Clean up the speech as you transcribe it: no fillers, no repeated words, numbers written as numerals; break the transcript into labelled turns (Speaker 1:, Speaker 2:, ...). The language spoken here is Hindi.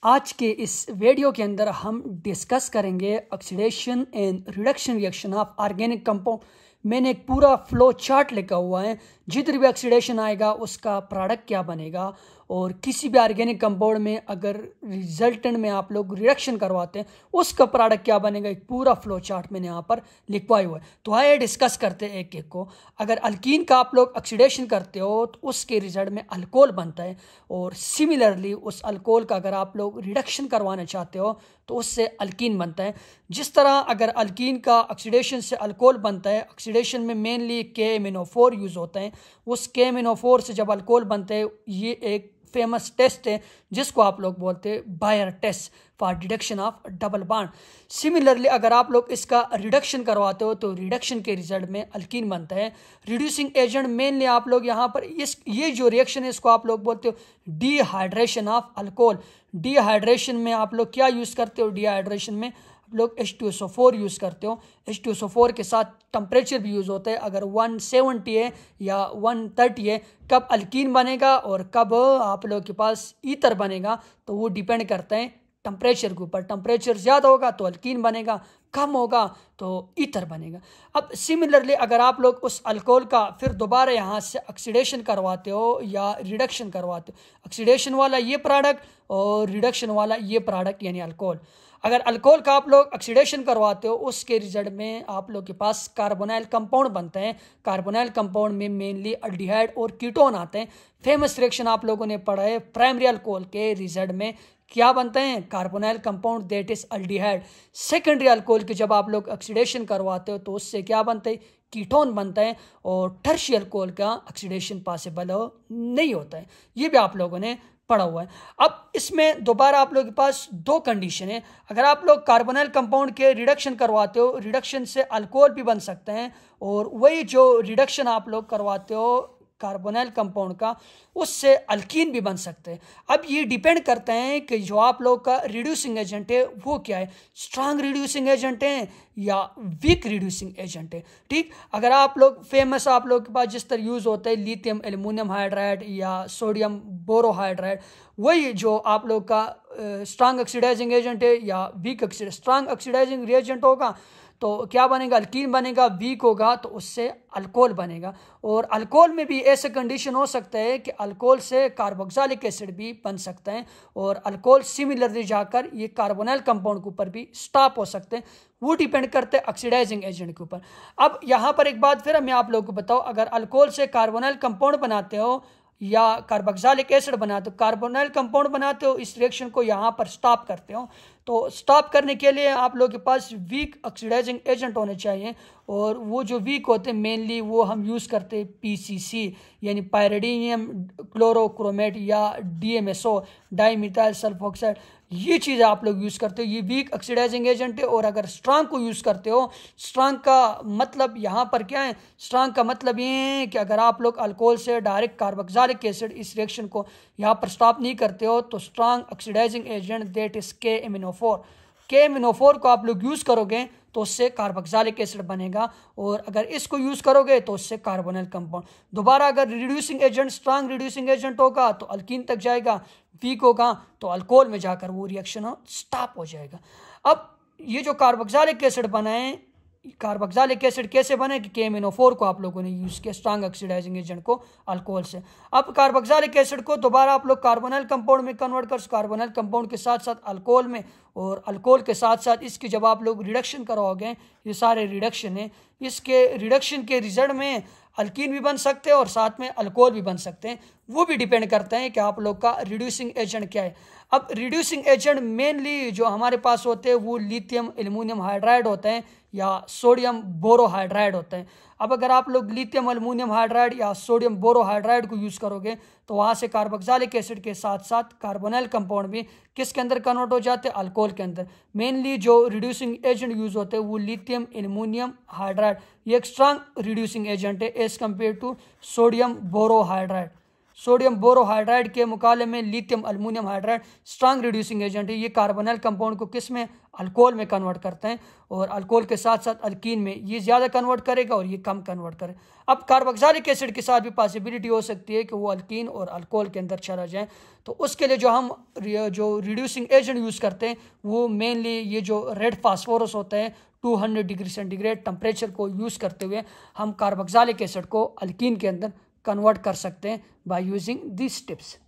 Speaker 1: आज के इस वीडियो के अंदर हम डिस्कस करेंगे oxidation and reduction reaction of organic compound. मैंने एक पूरा फ्लो चार्ट लिखा हुआ है, जिधर भी ऑक्सीडेशन आएगा उसका प्रोडक्ट क्या बनेगा, और किसी भी ऑर्गेनिक कंपाउंड में अगर रिजल्टेंट में आप लोग रिडक्शन करवाते हैं उसका प्रोडक्ट क्या बनेगा। एक पूरा फ्लो चार्ट मैंने यहाँ पर लिखवाया हुआ है। तो आइए डिस्कस करते हैं एक एक को। अगर अल्कीन का आप लोग ऑक्सीडेशन करते हो तो उसके रिजल्ट में अल्कोहल बनता है, और सिमिलरली उस अल्कोहल का अगर आप लोग रिडक्शन करवाना चाहते हो तो उससे अल्कीन बनता है। जिस तरह अगर अल्कीन का ऑक्सीडेशन से अल्कोहल बनता है, ऑक्सीडेशन में मेनली KMnO4 यूज़ होता है। उस KMnO4 से जब अल्कोहल बनते हैं, ये एक फेमस टेस्ट है जिसको आप लोग बोलते हैं Baeyer test for detection of double bond. Similarly अगर आप लोग इसका रिडक्शन करवाते हो तो रिडक्शन के रिजल्ट में अल्कीन बनता है। रिड्यूसिंग एजेंट मेनली आप लोग यहाँ पर ये जो रिएक्शन है इसको आप लोग बोलते हो डिहाइड्रेशन ऑफ अल्कोहल। डिहाइड्रेशन में आप लोग क्या यूज़ करते हो? डिहाइड्रेशन में आप लोग H2SO4 यूज़ करते हो। H2SO4 के साथ टेम्परेचर भी यूज़ होता है। अगर 170 है या 130 है, कब अल्कीन बनेगा और कब आप लोग के पास ईथर बनेगा तो वो डिपेंड करता है टेम्परेचर के ऊपर। टेम्परेचर ज़्यादा होगा तो अल्कीन बनेगा, कम होगा तो ईथर बनेगा। अब सिमिलरली अगर आप लोग उस अल्कोहल का फिर दोबारा यहाँ से ऑक्सीडेशन करवाते हो या रिडक्शन करवाते हो, ऑक्सीडेशन वाला ये प्रोडक्ट और रिडक्शन वाला ये प्रोडक्ट यानी अल्कोहल। अगर अल्कोहल का आप लोग ऑक्सीडेशन करवाते हो उसके रिजल्ट में आप लोग के पास कार्बोनाइल कंपाउंड बनते हैं। कार्बोनाइल कंपाउंड में मेनली अल्डिहाइड और कीटोन आते हैं। फेमस रिएक्शन आप लोगों ने पढ़ा है, प्राइमरी अल्कोहल के रिजल्ट में क्या बनते हैं? Carbonyl compound that is aldehyde. Secondary alcohol के जब आप लोग ऑक्सीडेशन करवाते हो तो उससे क्या बनते हैं? कीटोन बनता है। और टर्शियरी अल्कोहल का ऑक्सीडेशन पॉसिबल नहीं होता है। ये भी आप लोगों ने पड़ा हुआ है। अब इसमें दोबारा आप लोगों के पास दो कंडीशन है। अगर आप लोग कार्बोनाइल कंपाउंड के रिडक्शन करवाते हो, रिडक्शन से अल्कोहल भी बन सकते हैं, और वही जो रिडक्शन आप लोग करवाते हो कार्बोनाइल कंपाउंड का, उससे अल्कीन भी बन सकते हैं। अब ये डिपेंड करते हैं कि जो आप लोग का रिड्यूसिंग एजेंट है वो क्या है, स्ट्रांग रिड्यूसिंग एजेंट है या वीक रिड्यूसिंग एजेंट है। ठीक, अगर आप लोग फेमस आप लोग के पास जिस तरह यूज़ होता है लिथियम एल्युमिनियम हाइड्राइड या सोडियम बोरोहाइड्राइड, वही जो आप लोग का स्ट्रांग ऑक्सीडाइजिंग एजेंट है या वीक स्ट्रांग ऑक्सीडाइजिंग रिएजेंट होगा तो क्या बनेगा? अल्कीन बनेगा। वीक होगा तो उससे अल्कोहल बनेगा। और अल्कोहल में भी ऐसे कंडीशन हो सकता है कि अल्कोहल से कार्बोक्सिलिक एसिड भी बन सकता है, और अल्कोहल सिमिलरली जाकर ये कार्बोनाइल कंपाउंड के ऊपर भी स्टॉप हो सकते हैं। वो डिपेंड करते हैं ऑक्सीडाइजिंग एजेंट के ऊपर। अब यहाँ पर एक बात फिर मैं आप लोगों को बताऊँ, अगर अल्कोहल से कार्बोनाइल कंपाउंड बनाते हो या कार्बोक्सिलिक एसिड बनाते हो, कार्बोनाइल कंपाउंड बनाते हो, इस रिएक्शन को यहाँ पर स्टॉप करते हो, तो स्टॉप करने के लिए आप लोगों के पास वीक ऑक्सीडाइजिंग एजेंट होने चाहिए। और वो जो वीक होते हैं मेनली वो हम यूज़ करते हैं PCC यानी पायरिडियम क्लोरोक्रोमेट या DMSO डाईमिथाइल सल्फोक्साइड। ये चीज़ आप लोग यूज़ करते हो, ये वीक ऑक्सीडाइजिंग एजेंट है। और अगर स्ट्रांग को यूज़ करते हो, स्ट्रांग का मतलब यहाँ पर क्या है? स्ट्रांग का मतलब ये है कि अगर आप लोग अल्कोहल से डायरेक्ट कार्बोक्सिलिक एसिड इस रिएक्शन को यहाँ पर स्टॉप नहीं करते हो तो strong oxidising agent that is KMnO4। KMnO4 को आप लोग यूज़ करोगे तो उससे कार्बोक्सिलिक एसिड बनेगा, और अगर इसको यूज़ करोगे तो उससे कार्बोनाइल कंपाउंड। दोबारा अगर reducing agent strong reducing agent होगा तो अल्कीन तक जाएगा, वीक होगा तो अल्कोहल में जाकर वो रिएक्शन स्टॉप हो जाएगा। अब ये जो कार्बोक्सिलिक एसिड बना है, कार्बोक्सिलिक एसिड कैसे बने कि KMnO4 को आप लोगों ने यूज़ किया स्ट्रांग ऑक्सीडाइजिंग एजेंट को अल्कोहल से। अब कार्बोक्सिलिक एसिड को दोबारा आप लोग कार्बोनाइल कंपाउंड में कन्वर्ट कर, कार्बोनाइल कंपाउंड के साथ साथ अल्कोहल में, और अल्कोहल के साथ साथ इसकी जब आप लोग रिडक्शन कराओगे, ये सारे रिडक्शन है, इसके रिडक्शन के रिजल्ट में अल्कीन भी बन सकते हैं और साथ में अल्कोहल भी बन सकते हैं। वो भी डिपेंड करते हैं कि आप लोग का रिड्यूसिंग एजेंट क्या है। अब रिड्यूसिंग एजेंट मेनली जो हमारे पास होते हैं वो लिथियम एल्युमिनियम हाइड्राइड होते हैं या सोडियम बोरोहाइड्राइड होते हैं। अब अगर आप लोग लिथियम एल्युमिनियम हाइड्राइड या सोडियम बोरोहाइड्राइड को यूज़ करोगे तो वहाँ से कार्बोक्सिलिक एसिड के साथ साथ कार्बोनाइल कंपाउंड भी किसके अंदर कन्वर्ट हो जाते हैं? अल्कोहल के अंदर। मेनली जो रिड्यूसिंग एजेंट यूज़ होते हैं वो लिथियम एल्युमिनियम हाइड्राइड, ये एक स्ट्रांग रिड्यूसिंग एजेंट है as compare to sodium borohydride. Sodium borohydride के मुकाबले में lithium aluminium hydride strong reducing agent है। ये कार्बोनिल कंपाउंड को किस में, अल्कोहल में कन्वर्ट करते हैं, और अल्कोहल के साथ साथ अल्कीन में ये ज़्यादा कन्वर्ट करेगा और ये कम कन्वर्ट करे। अब कार्बोक्सिलिक एसिड के साथ भी पॉसिबिलिटी हो सकती है कि वो अल्कीन और अल्कोहल के अंदर चला जाए। तो उसके लिए जो रिड्यूसिंग एजेंट यूज़ करते हैं वो मेनली ये जो रेड फास्फोरस होता है 200 डिग्री सेंटीग्रेड टेम्परेचर को यूज़ करते हुए हम कार्बोक्सिलिक एसिड को अल्कीन के अंदर कन्वर्ट कर सकते हैं बाय यूजिंग दिस टिप्स।